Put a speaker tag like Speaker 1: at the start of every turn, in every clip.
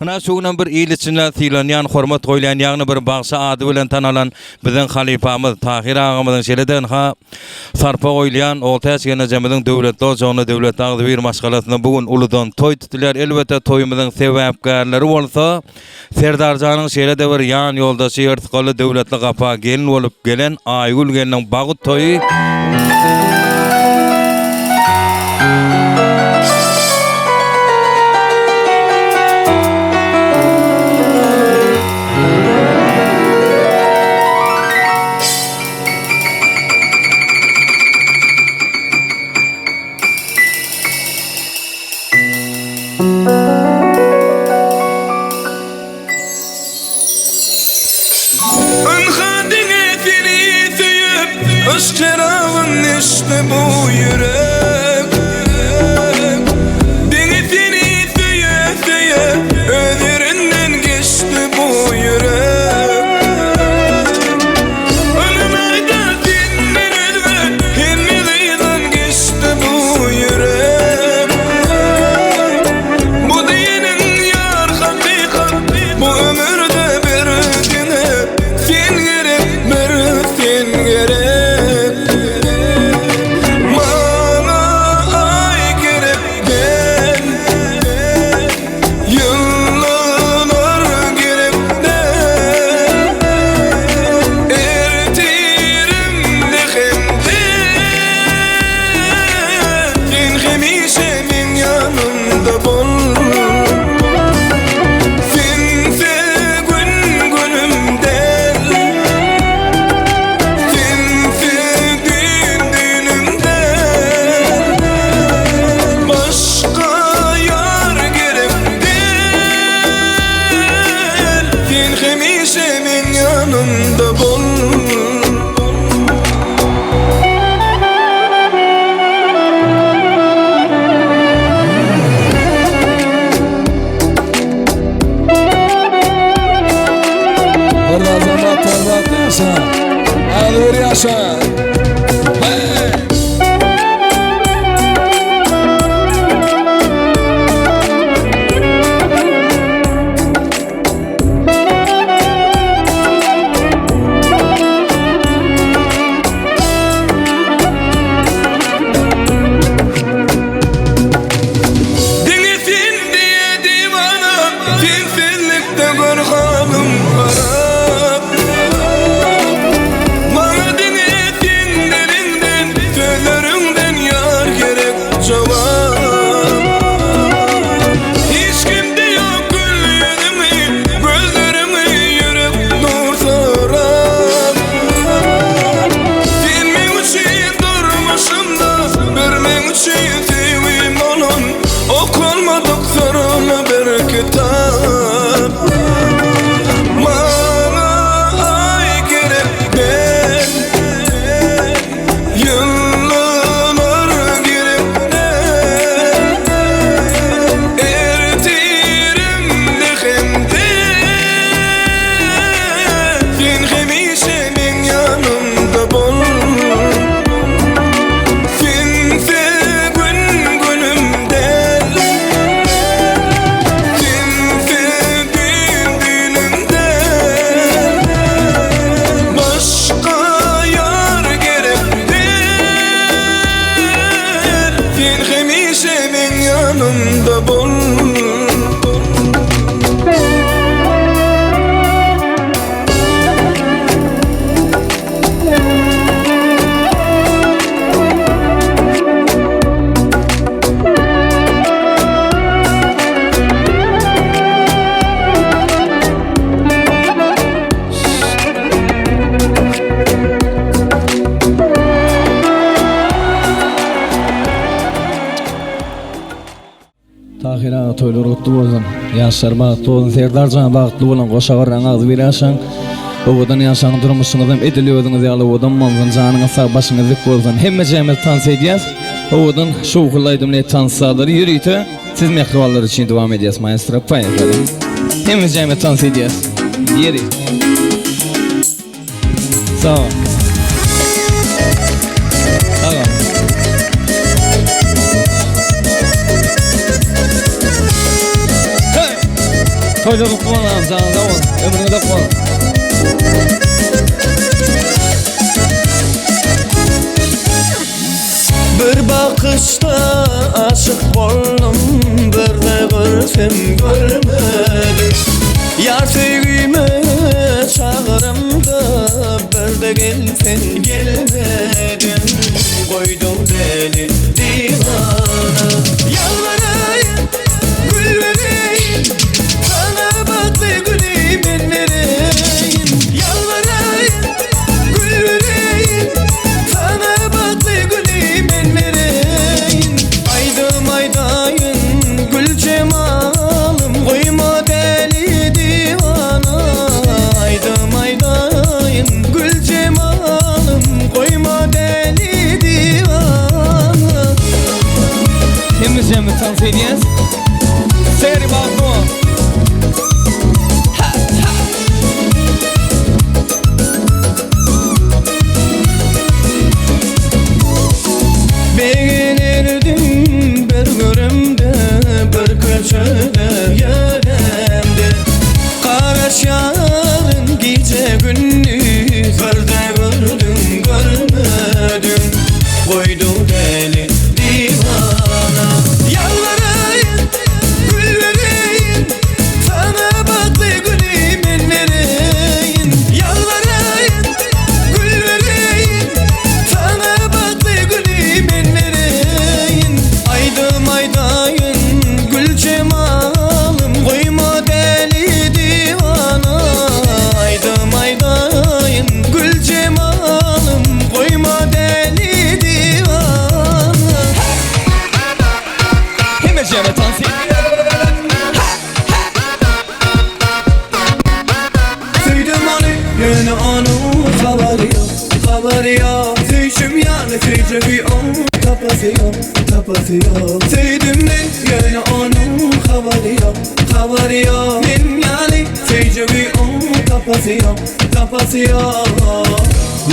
Speaker 1: Hına şuňdan bir ýyl içinde sylanýan, hormat goýlan ýagny bir bagşy ady bilen tanalan biziň halifamyz Tahir agamyzyň şereden ha sarpa goýlan oltaş gene jemgyň döwletli ojagny döwlet agdy bir maşgalatyny bugün uludan toý tutdylar. Elbette toýumyzyň sebäpkärleri bolsa Serdarjanyň şerede bir ýan ýoldaşy ýertikaly döwletli gapa gelin bolup gelen Aýgül geliniň bagyt toýy.
Speaker 2: Aşkıravın işte bu yürek Beni seni söye söye Özüründen geçti bu yürek Ölüm ayda senden özme Hemmizeyden geçti bu yürek Bu dinin yar hakikat Bu ömürde bir güne Sen gerek bir sen gerek
Speaker 3: Tahira toylar otlu bolsun. Yaşar bagtly bolsun, Serdarjan bagtly bolan goşagaraň agzy berýärsiň. Owadan ýaşaň durmuşyňyzam edili özüňiz ýaly owadan manzan janyňyz sag başyňyz dik bolsun. Hemme jemel tans edýäs. Owadan şu gulaýdym ne tansalar ýürüýte. Siz mehribanlar üçin dowam edýäs maestro paýalar. Hemme jemel tans edýäs. Ýeri. Sağ ol. Toyda tutmadan canında ol. Ömründe kol.
Speaker 2: Bir bakışta aşık oldum, bir de görsem görmedim. Yar sevgime çağırımda, bir de gelsen gelmedin. Koydum beni divana. Yalvarayım, gül vereyim, sana baklı gülü ben vereyim. Yalvarayım, gül vereyim, sana baklı gülü ben vereyim. Aydım aydayın gül cemalım, koyma deli divana. Aydım aydayın gül cemalım, koyma deli divana.
Speaker 3: Hemimiz tansiydiniz. Seyri bakma.
Speaker 2: Beğenirdim bir görümde, bir köşede yeremde. Karaş yarın gece gündüz, bir de gördüm görmedim. Koydu deli divana. Yalvarayım, gül vereyim, sana baklı gülü ben vereyim. Yalvarayım, gül vereyim, sana baklı gülü ben vereyim. Aydım aydayın gül cemalım, koyma deli divana. Aydım aydayın gül cemalım, koyma deli divana.
Speaker 3: Hemimiz tansiydiniz.
Speaker 2: Sevdim onu, yine onun haberi yok, haberi yok. Sevdim yani sevdiği onun kafası yok, kafası yok. Sevdim ben, yine onun haberi yok, haberi yok. Ben yani sevdiği onun kafası yok, kafası yok.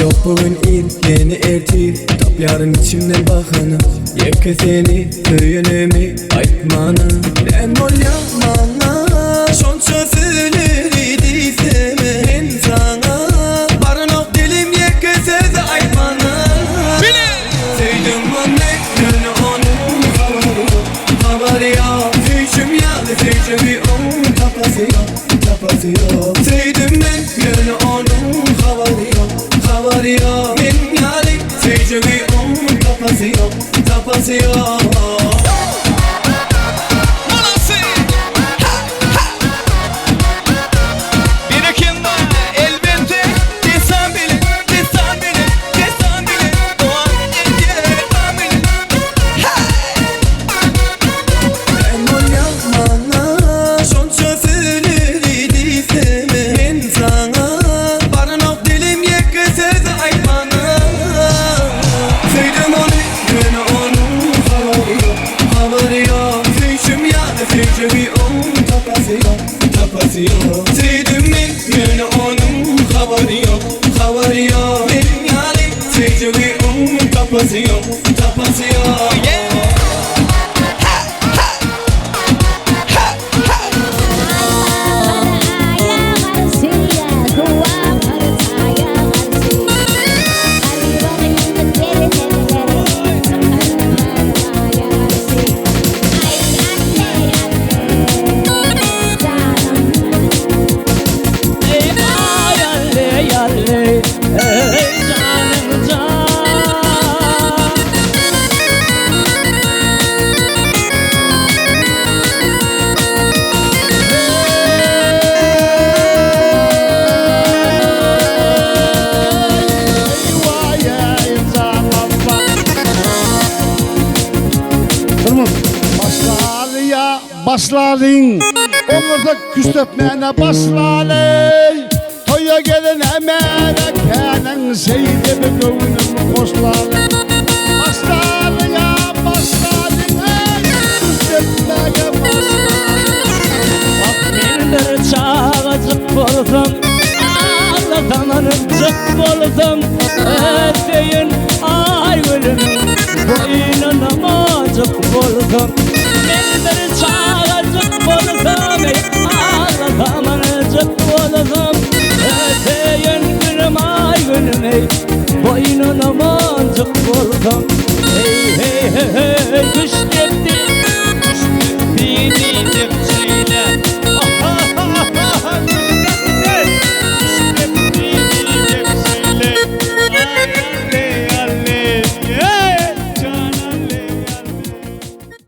Speaker 2: Yok bugün il, yeni erti, tap yarın içimden bakanı. Yepke seni, köyünümü, aytmanı. Ben ol yapmana, şonça söyleriydi seme. Ben sana, barın ok dilim yepke seze aytmana. Sevdim anne, yine onun haberi yok, haberi yok. Sevdim yani sevdiği onun kafası yok, kafası yok. Sevdim ben, yine onun haberi yok, haberi yok. Ben yani sevdiği onun kafası yok, kafası yok.
Speaker 3: Birikim var elbette. Desan bilin, desan bilin, desan bilin. Doğan edilir tamilin.
Speaker 2: Ben ol yapmana, şonça söyleriydi seme. Ben sana, barın ok dilim yekke seze aytmana. Sevdim onu, yine onun haberi yok, haberi yok. Sevdim yani sevdiği onun kafası yok, kafası yok. Sevdim ben, yine onun haberi yok, haberi yok. Benim yani sevdiği onun kafası yok, kafası yok.
Speaker 4: Başladın, omurda küstüpmene başladın. Toya gelin hemen kenin seydi bir gönlüm koşladın. Başladın ya başladın, küstüpmene başladın.
Speaker 5: Bak ben bir çağacık buldum, Allah'tan arıcık buldum. Öteyin ay gülüm, boynuna macık buldum. Ben bir çağacık buldum, boynuna mancık vurdum. Hey hey hey hey, güç tepti